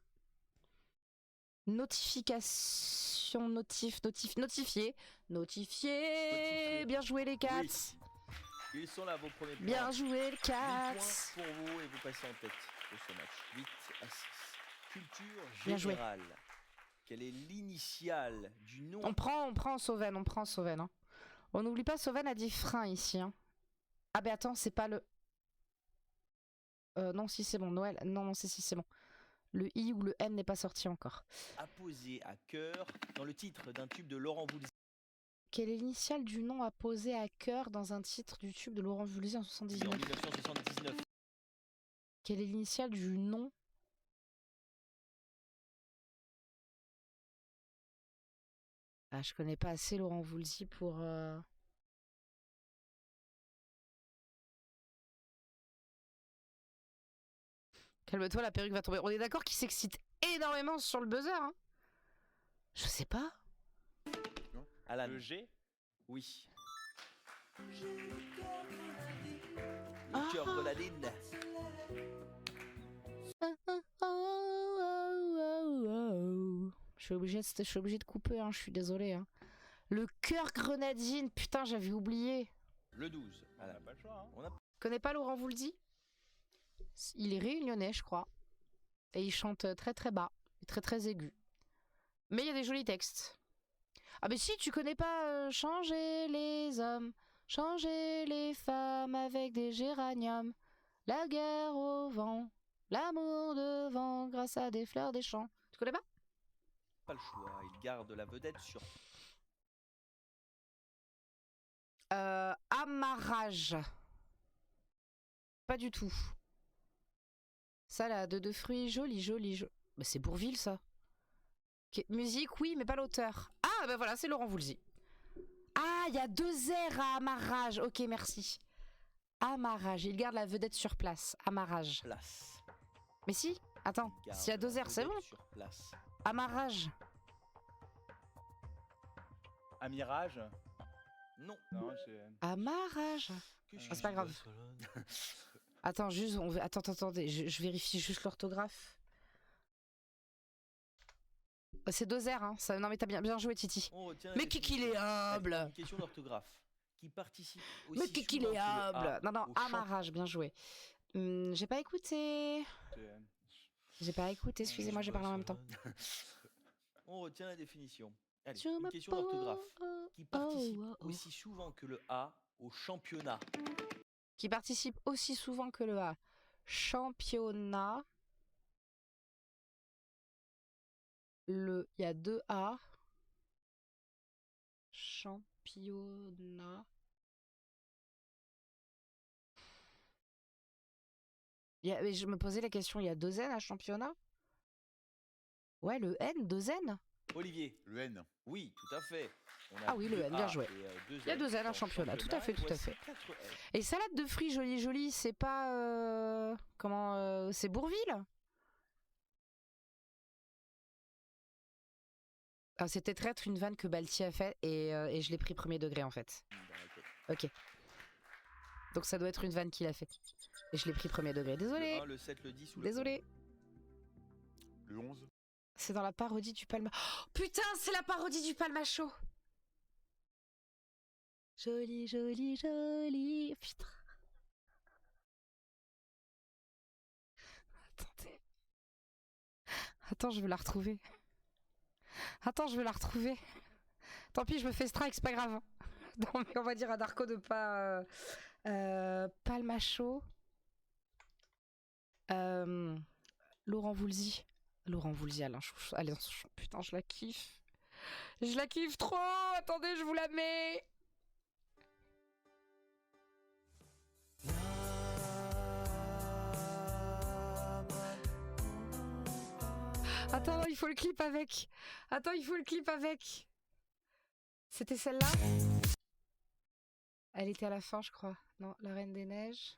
Notification. Notifier. Notifier. Bien joué les cats.
Oui. Ils sont là, vos premiers points.
Bien joué les
8
cats.
points pour vous et vous passez en tête de ce match. 8 à 6. Culture
Bien joué.
générale. Quelle est l'initiale du nom?
On prend Sauven, hein. On n'oublie pas, Sauven a dit frein ici. Hein. Ah ben attends, c'est pas le... non, si c'est bon, Noël. Non, si c'est bon. Le I ou le N n'est pas sorti encore.
Apposé à cœur dans le titre d'un tube de Laurent Voulzy.
Quelle est l'initiale du nom apposé à cœur dans un titre du tube de Laurent Voulzy en
En
79?
1979.
Quelle est l'initiale du nom? Ah, je connais pas assez Laurent Voulzy pour... Calme-toi, la perruque va tomber. On est d'accord qu'il s'excite énormément sur le buzzer, hein? Je sais pas.
Alan.
Le G.
Oui.
Ah.
Le cœur grenadine.
Je suis obligée de couper, hein, je suis désolée. Hein. Le cœur grenadine, putain, j'avais oublié.
Le 12.
On
Alan.
n'a pas le choix. Hein.
On a
Connais pas Laurent Voulzy? Il est réunionnais, je crois. Et il chante très très bas, très très aigu. Mais il y a des jolis textes. Ah mais si, tu connais pas Changer les hommes, Changer les femmes avec des géraniums. La guerre au vent. L'amour devant grâce à des fleurs des champs. Tu connais pas?
Pas le choix, il garde la vedette sur...
Amarrage. Pas du tout. Salade de fruits, joli. Bah, c'est Bourvil, ça. Ok, musique, oui, mais pas l'auteur. Ah, bah voilà, c'est Laurent Voulzy. Ah, il y a 2 R à amarrage. Ok, merci. Amarrage, il garde la vedette sur place. Amarrage.
Place.
Mais si, attends,
Il garde
s'il y a 2
la
R, c'est
vedette
bon.
sur place.
Amarrage.
Amirage.
Non.
Non, j'ai...
Amarrage.
Que
Ah, c'est pas grave. Attends, juste, attendez, je vérifie juste l'orthographe. C'est 2 R, hein. Ça... Non, mais t'as bien joué, Titi.
On retient la
Mais qu'il est
définition.
humble.
Une question d'orthographe. Qui participe aussi
Mais qu'il
souvent
est
que le A
humble. Non,
au chant.
amarrage, bien joué. J'ai pas écouté. J'ai pas écouté, excusez-moi, j'ai parlé en même temps.
On retient la définition. Allez,
Je
une
me
question d'orthographe. Qui participe
oh.
aussi souvent que le A au championnat.
Qui participe aussi souvent que le A. Championnat. Il y a 2 A. Championnat. Mais je me posais la question, il y a 2 N à championnat? Ouais, le N, 2 N?
Olivier.
Le N.
Oui, tout à fait. On a
Ah oui, le
2
N, bien
A
joué.
et, 2
Il y a 2 N à
dans
championnat, tout à fait,
et
tout à
voici
fait.
4 N.
Et salade de fruits joli, c'est pas... c'est Bourvil? Ah, c'était peut-être une vanne que Balti a fait et je l'ai pris premier degré en fait.
Dans la tête.
Ok. Donc ça doit être une vanne qu'il a fait. Et je l'ai pris premier degré. Désolé.
Le 1, le 7, le 10 ou le
Désolé.
Le 11.
C'est dans la parodie du Palma... Oh, putain, c'est la parodie du Palmacho. Joli. Putain. Attendez. Attends, je veux la retrouver. Tant pis, je me fais strike, c'est pas grave. Non, mais on va dire à Darko de pas... Palmacho. Laurent Voulzy, Alain Souchon. Putain, je la kiffe. Je la kiffe trop. Attendez, je vous la mets. Attends, il faut le clip avec. C'était celle-là? Elle était à la fin, je crois. Non, la Reine des Neiges.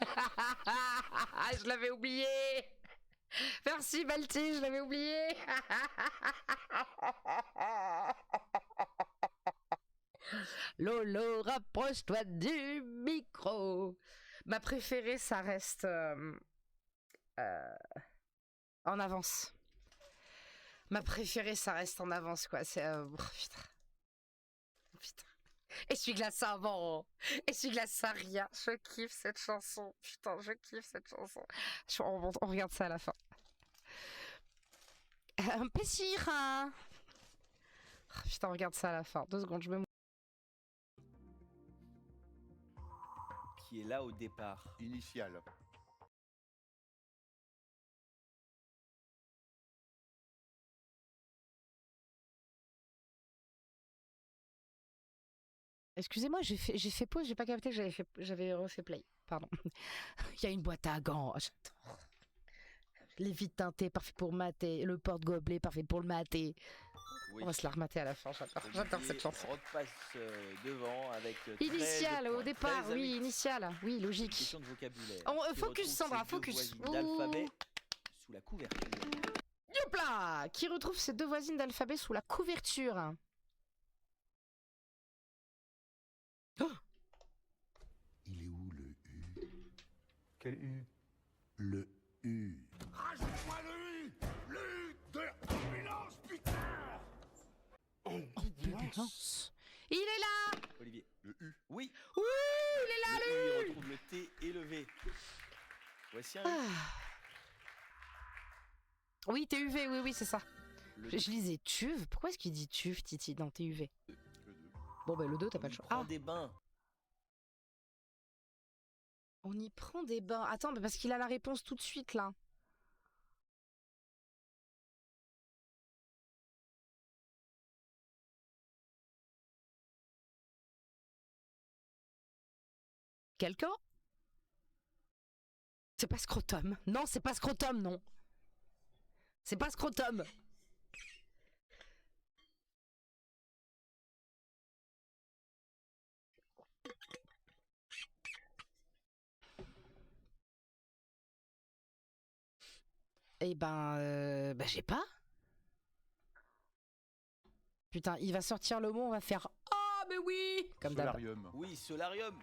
Je l'avais oublié. Merci Balti, je l'avais oublié. Lolo, rapproche-toi du micro. Ma préférée, ça reste En avance. Ma préférée, ça reste En avance, quoi. C'est putain. Essuie-glace savon. Essuie-glace Saria. Je kiffe cette chanson. Putain, je kiffe cette chanson. On regarde ça à la fin. Un plaisir, hein. Oh, putain, on regarde ça à la fin. 2 secondes, je me...
Qui est là au départ.
Initial.
Excusez-moi, j'ai fait pause, j'ai pas capté que j'avais refait play. Pardon. Il y a une boîte à gants. J'adore. Les vides teintées, parfait pour mater. Le porte-gobelet, parfait pour le mater.
Oui.
On va se la remater à la fin. J'adore cette chanson.
Repasse devant avec 13
Initial, au
points.
départ,
13 à
oui,
8.
initial. Oui, logique.
Question de vocabulaire.
Focus,
Qui retrouve
Sandra,
ses deux
focus.
voisines d'alphabet sous la couverture.
Hopla! Qui retrouve ses 2 voisines d'alphabet sous la couverture. Oh!
Il est où le U?
Quel U?
Le U. Rajoute-moi le U! Le U de ambulance, putain!
Ambulance. Il est là!
Olivier.
Le U.
Oui.
Oui, il est là,
Le U,
lui!
il retrouve le T et le V. Voici un U.
Ah. Oui, TUV, oui, c'est ça.
Le
Je lisais TUV. Pourquoi est-ce qu'il dit TUV, Titi, dans TUV?
Le 2.
Bon, bah le 2, t'as pas le choix.
Prends
Ah,
des bains.
on y prend des bains. Attends, mais parce qu'il a la réponse tout de suite, là. Quelqu'un? C'est pas scrotum. Non, c'est pas scrotum, non. C'est pas scrotum. Eh ben, j'ai pas. Putain, il va sortir le mot, on va faire ah mais oui comme d'hab.
Solarium.
Oui, solarium.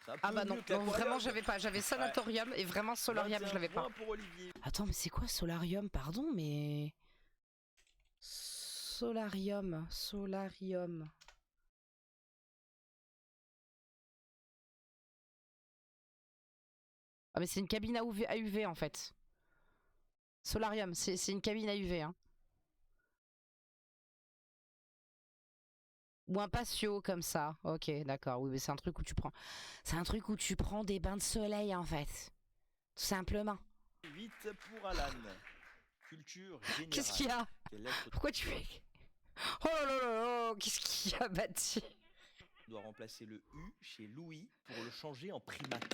C'est un
Ah
peu
bah non,
mieux que
non,
l'aquarium.
vraiment j'avais pas, j'avais sanatorium et vraiment solarium je l'avais
21
pas.
points pour Olivier.
Attends, mais c'est quoi solarium, pardon, mais solarium. Ah mais c'est une cabine à UV en fait. Solarium, c'est une cabine à UV hein. Ou un patio comme ça. Ok, d'accord. Oui, mais c'est un truc où tu prends. C'est un truc où tu prends des bains de soleil en fait. Tout simplement.
8 pour Alan. Culture générale.
Qu'est-ce qu'il y a?
Quelle lettre
Pourquoi tu fais? Oh là là là là, qu'est-ce qu'il y a bâti?
doit remplacer le U chez Louis pour le changer en primate?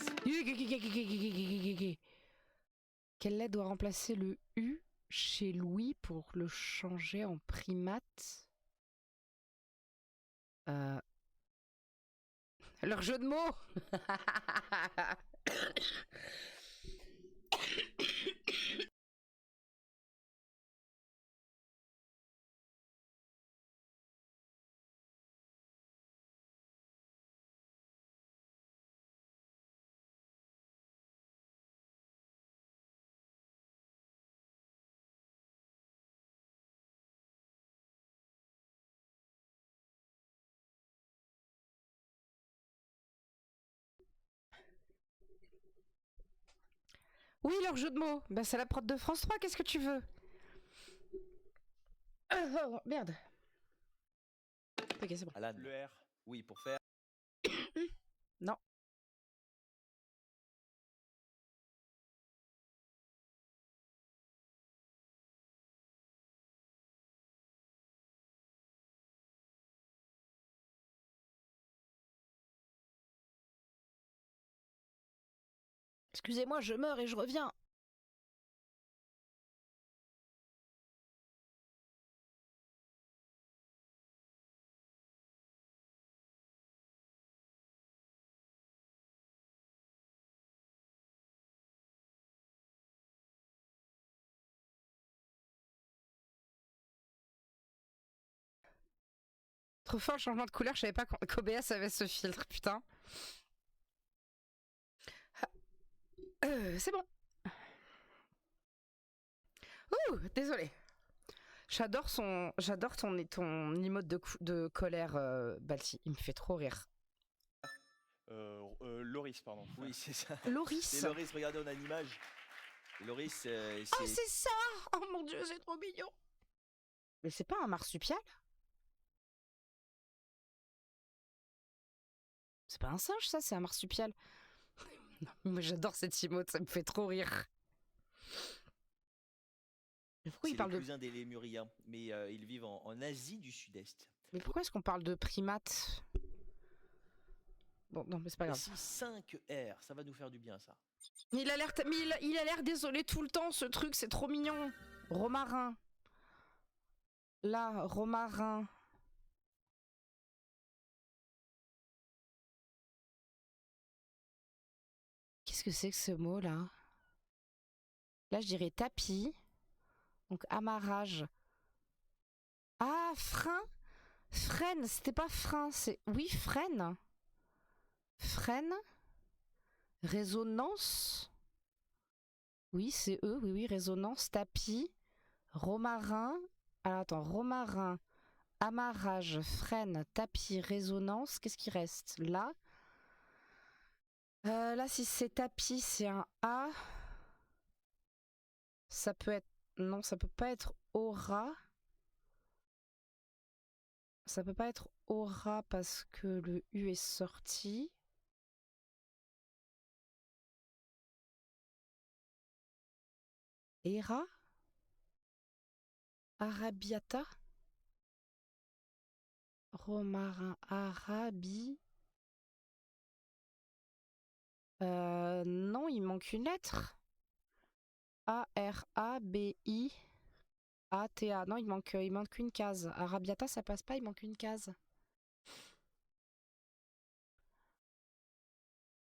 Quelle lettre doit remplacer le U chez Louis pour le changer en primate? Leur jeu de mots. Oui, leur jeu de mots. Bah, c'est la prod de France 3, qu'est-ce que tu veux? Oh, merde. Ok, c'est bon.
Alan.
Le R.
Oui, pour faire.
Non. Excusez-moi, je meurs et je reviens. Trop fort le changement de couleur, je savais pas qu'OBS avait ce filtre, putain. C'est bon. Ouh, désolé. J'adore ton emote de colère, Balti. Il me fait trop rire.
Loris, pardon.
Oui, c'est ça.
Loris.
C'est Loris, regardez, on a une image. Loris, c'est.
Oh, c'est ça. Oh mon dieu, c'est trop mignon. Mais c'est pas un marsupial? C'est pas un singe, ça, c'est un marsupial. Non, moi j'adore cette emote, ça me fait trop rire. Mais pourquoi
C'est
il parle
les
de...
cousins des lémuriens, mais ils vivent en Asie du Sud-Est.
Mais pourquoi est-ce qu'on parle de primates? Bon, non, mais c'est pas
Et
grave.
si 5R, ça va nous faire du bien, ça.
Il a l'air désolé tout le temps, ce truc, c'est trop mignon. Romarin. Là, romarin. Qu'est-ce que c'est que ce mot-là? Là, je dirais tapis. Donc, amarrage. Ah, frein. Freine, c'était pas frein, c'est... Oui, freine. Freine. Résonance. Oui, c'est eux, oui, résonance, tapis. Romarin. Alors, attends, romarin. Amarrage, freine, tapis, résonance. Qu'est-ce qui reste? Là. Là, si c'est tapis, c'est un A. Ça peut être... Non, ça peut pas être aura. Ça peut pas être aura parce que le U est sorti. Era? Arabiata? Romarin Arabi? Non, il manque une lettre. A-R-A-B-I-A-T-A. Non, il manque une case. Arabiata, ça passe pas, il manque une case.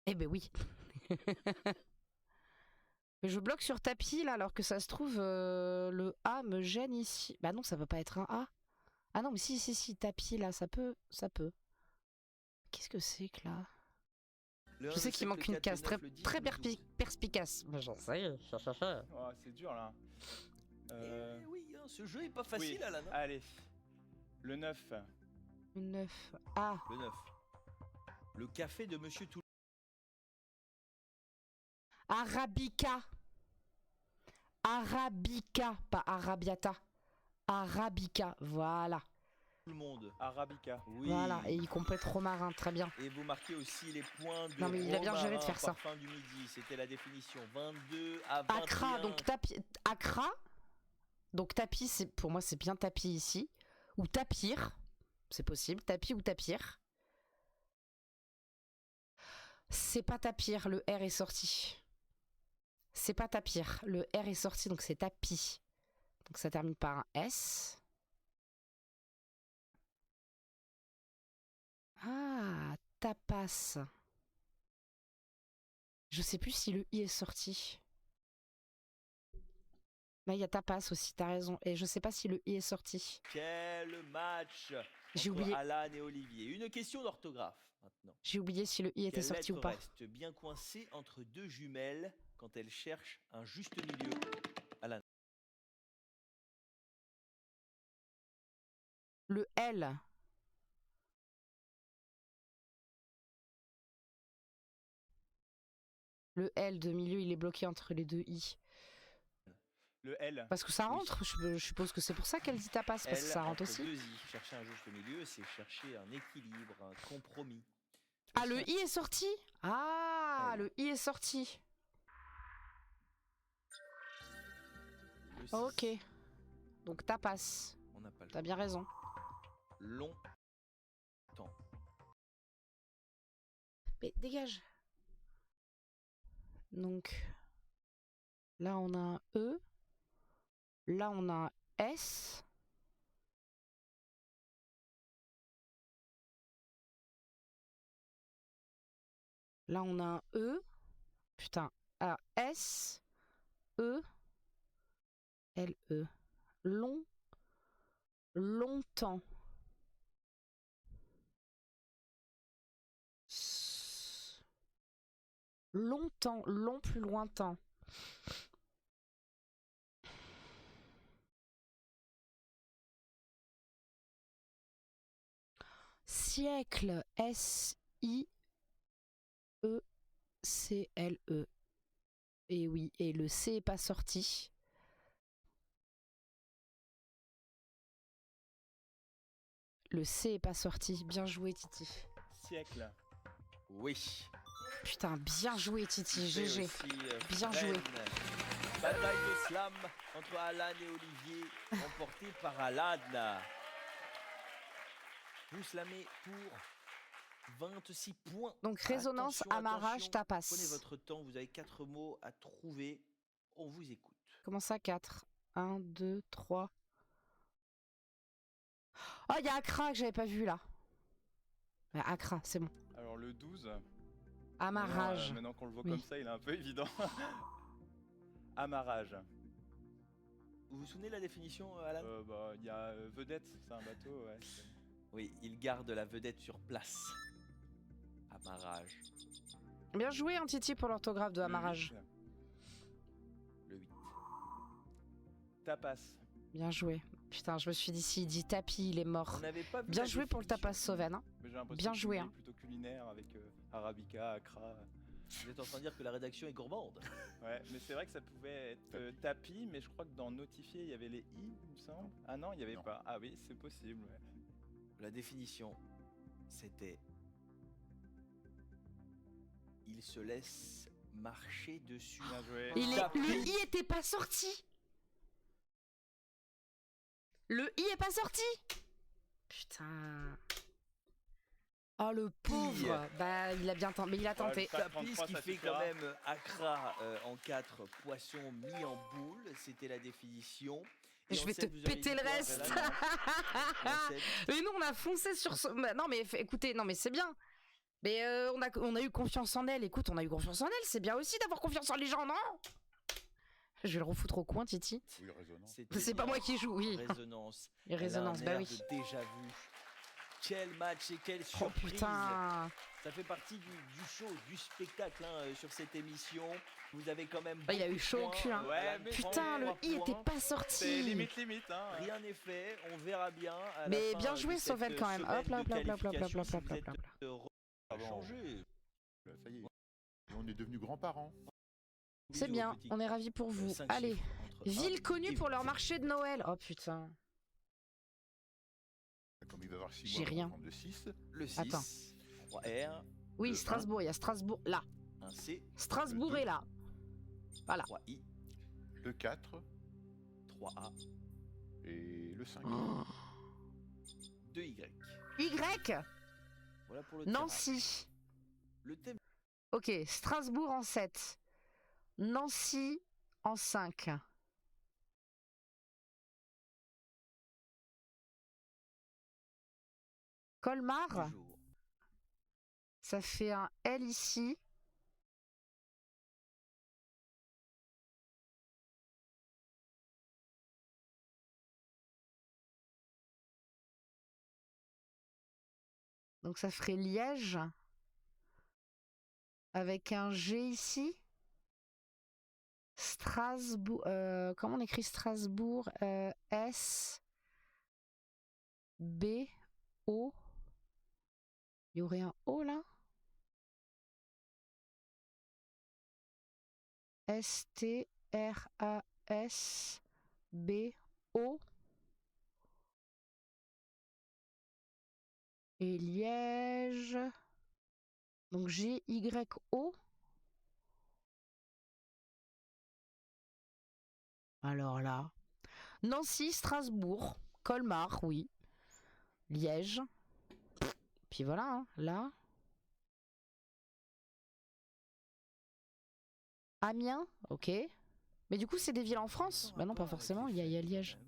Eh ben oui. Je bloque sur tapis là, alors que ça se trouve, le A me gêne ici. Bah non, ça peut pas être un A. Ah non, mais si, tapis là, ça peut. Qu'est-ce que c'est que là?
Le
Je
1,
sais
le
qu'il
7,
manque
le
une
4, le
case
9, le 10,
très
le 12.
perspicace. Mais j'en sais.
Oh, c'est dur là.
Eh oui, hein, ce jeu est pas facile,
oui.
Alan. Hein.
Allez. Le 9.
Le 9. Ah.
Le 9. Le café de Monsieur Toulouse.
Arabica. Arabica, pas Arabiata. Arabica, voilà.
Tout le monde.
Arabica.
Oui.
Voilà, et il complète romarin, très bien.
Et vous marquez aussi les points de
Non, mais il a bien géré de
romarin
faire ça.
Parfum du midi, c'était la définition. 22 à 21.
Accra, donc tapis. Accra. Donc tapis, pour moi c'est bien tapis ici. Ou tapir, c'est possible. Tapis ou tapir. C'est pas tapir, le R est sorti. C'est pas tapir, le R est sorti, donc c'est tapis. Donc ça termine par un S. Ah, tapas. Je sais plus si le I est sorti. Là, il y a tapas aussi, t'as raison. Et je sais pas si le I est sorti.
Quel match
J'ai
entre
oublié.
Alan et Olivier. Une question d'orthographe maintenant.
J'ai oublié si le I était
Quelle
sorti ou
lettre
pas.
reste bien coincée entre deux jumelles quand elles cherchent un juste milieu? Alan.
Le L. Le L de milieu, il est bloqué entre les deux I.
Le L.
Parce que ça
Oui.
rentre, je suppose que c'est pour ça qu'elle dit tapas, parce que
Elle,
ça rentre
entre
aussi.
deux i. Chercher un juste milieu, c'est chercher un équilibre, un compromis.
Ah, le I est sorti? Ah,
Elle.
le I est sorti.
Le 6.
Ok. Donc tapas.
On n'a pas le
T'as
choix.
bien raison.
Long.
Mais dégage. Donc, là on a un E. Là on a un S. Là on a un E. Putain. Ah, S. E. L. E. Long. Longtemps. Longtemps. Long plus lointain. Siècle. S-I-E-C-L-E. Et oui, et le C est pas sorti. Le C est pas sorti. Bien joué, Titi.
Siècle.
Oui.
Putain, bien joué, Titi.
Fait
GG.
aussi,
Bien
Fresne.
joué.
Bataille de slam entre Alan et Olivier, remportée par Alan. Vous slamez pour 26 points.
Donc résonance,
Attention,
amarrage,
attention.
tapas.
Prenez votre temps, vous avez 4 mots à trouver. On vous écoute.
Comment ça, 4? 1, 2, 3. Oh, il y a Accra que j'avais pas vu là. Ouais, Accra, c'est bon.
Alors le 12.
Amarrage.
Maintenant qu'on le voit
Oui.
comme ça, il est un peu évident. Amarrage.
Vous vous souvenez de la définition, Alan?
Il y a vedette, c'est un bateau, ouais.
Oui, il garde la vedette sur place. Amarrage.
Bien joué, hein, Titi, pour l'orthographe de
Le
amarrage.
8.
Le 8.
Tapas.
Bien joué. Putain, je me suis dit, s'il dit tapis, il est mort.
On n'avait pas vu
Bien
la
joué pour le tapas
définition.
Sauven. Hein.
Mais j'ai l'impression
Bien
que
joué,
lui
hein.
est plutôt culinaire avec Arabica, Accra.
Vous êtes en train de dire que la rédaction est gourmande.
Ouais, mais c'est vrai que ça pouvait être tapis, mais je crois que dans notifié, il y avait les i, il me semble. Ah non, il n'y avait pas. Ah oui, c'est possible, ouais.
La définition, c'était... Il se laisse marcher dessus.
Bien joué.
Le i était pas sorti. Le i est pas sorti. Putain. Oh le pauvre. Bah il a bien tenté, mais il a tenté.
Ouais,
Tapis, ce
33,
qui
ça
fait
suffira.
quand même Accra en 4, poisson mis en boule. C'était la définition. Et
Je
en
vais te
7, vous avez
péter
dit
le
quoi,
reste.
Réla, non En 7,
Mais nous on a foncé sur ce. Non mais écoutez, non mais c'est bien. Mais on a eu confiance en elle. Écoute, on a eu confiance en elle. C'est bien aussi d'avoir confiance en les gens, non? Je vais le refoutre au coin, Titi.
Oui, résonance.
c'était
C'est pas moi qui joue, oui.
Résonance.
Les résonances,
Elle a un
bah
air
oui.
de déjà vu. Quel match et quelle
Oh
surprise.
putain.
Ça fait partie du show, du spectacle sur cette émission. Vous avez quand même.
Ah, il a eu
beaucoup de
chaud au
points.
cul, hein.
Ouais, mais
Putain, le i était pas
c'est
sorti.
limite, hein.
Rien n'est fait, on verra bien. À la
Mais
fin
bien
de
joué,
cette
Sauvel, quand même.
semaine
Hop là,
de
hop là, hop là, hop là, hop là,
qualification,
hop là,
si vous
hop
êtes,
là.
Ça a changé.
Là, ça y est. Et on est devenus grands-parents.
C'est
Bisous,
bien,
petit.
on est ravis pour vous.
5
Allez,
chiffres entre
ville
1
connue
et
pour leur
8.
marché de Noël. Oh putain.
Comme il va y avoir 6
J'ai
mois pour
rien.
prendre le 6.
Le 6,
Attends.
3R,
Oui,
Le
Strasbourg, il y a Strasbourg là.
1C,
Strasbourg
Le
est là. Voilà.
3I,
Le 4
3A,
et le 5.
2Y.
Y,
Voilà pour le tirage.
Nancy.
Le thème
Ok, Strasbourg en 7. Nancy en 5. Colmar,
du jour.
ça fait un L ici. Donc ça ferait Liège. Avec un G ici. Strasbourg. Comment on écrit Strasbourg? S. B. O. Il y aurait un O là? S. T. R. A. S. B. O. Et Liège. Donc G. Y. O. Alors là. Nancy, Strasbourg, Colmar, oui. Liège. Puis voilà, hein, là. Amiens, ok. Mais du coup, c'est des villes en France? Bah non, pas forcément, il y a Liège.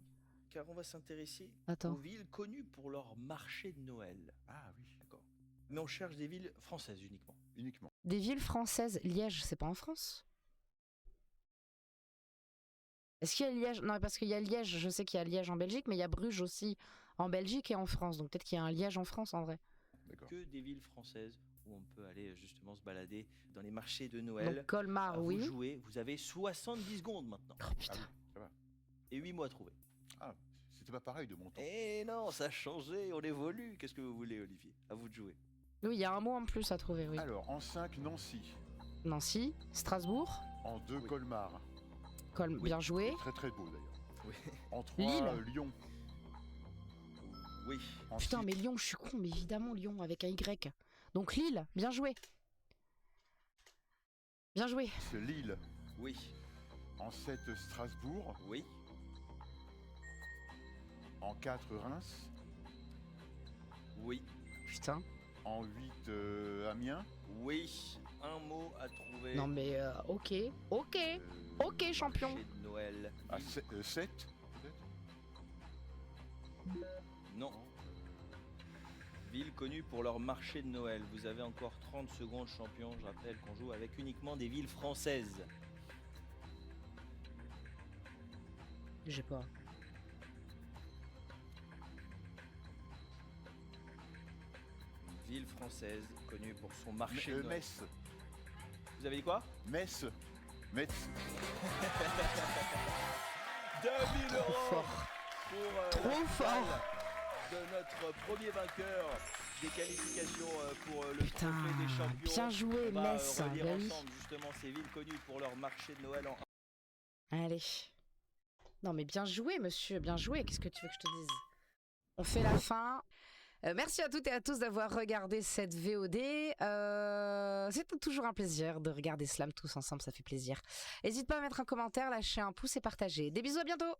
Car on va s'intéresser
Attends.
aux villes connues pour leur marché de Noël.
Ah oui,
D'accord. Mais on cherche des villes françaises uniquement.
uniquement.
Des villes françaises. Liège, c'est pas en France? Est-ce qu'il y a Liège? Non, parce qu'il y a Liège, je sais qu'il y a Liège en Belgique, mais il y a Bruges aussi en Belgique et en France. Donc peut-être qu'il y a un Liège en France en vrai.
D'accord.
Que des villes françaises où on peut aller justement se balader dans les marchés de Noël.
Donc Colmar,
À vous
oui.
jouer, vous avez 70 secondes maintenant.
Oh
Ah
putain.
oui, ça va.
Et 8 mois à trouver.
Ah, c'était pas pareil de mon temps.
Eh non, ça a changé, on évolue. Qu'est-ce que vous voulez, Olivier? À vous de jouer.
Oui, il y a un mot en plus à trouver, oui.
Alors, en 5, Nancy.
Nancy, Strasbourg,
En 2,
Oui.
Colmar.
bien joué.
Très très beau d'ailleurs.
Oui.
En 3,
Lille.
Lyon.
Oui.
En
Putain,
6,
mais Lyon, je suis con, mais évidemment Lyon avec un Y. Donc Lille, bien joué. Bien joué.
Lille.
Oui.
En 7, Strasbourg.
Oui.
En 4, Reims.
Oui.
Putain.
En 8, Amiens.
Oui. Un mot à trouver.
Non mais ok. Ok. Ok, champion.
Marché de Noël.
À 7, peut-être.
Non. Ville connue pour leur marché de Noël. Vous avez encore 30 secondes, champion. Je rappelle qu'on joue avec uniquement des villes françaises.
J'ai pas.
Une ville française connue pour son marché de Noël.
Metz.
Vous avez dit quoi?
Metz. Metz.
2000
Trop
euros
fort.
pour
Trop
la
fort.
finale de notre premier vainqueur des qualifications pour le
Putain,
trophée des champions.
bien joué,
On va
Metz.
relire
Bah oui.
ensemble justement ces villes connues pour leur marché de Noël en
Allez. Non mais bien joué, monsieur, bien joué. Qu'est-ce que tu veux que je te dise? On fait la fin. Merci à toutes et à tous d'avoir regardé cette VOD. C'est toujours un plaisir de regarder Slam tous ensemble, ça fait plaisir. N'hésite pas à mettre un commentaire, lâcher un pouce et partager. Des bisous, à bientôt.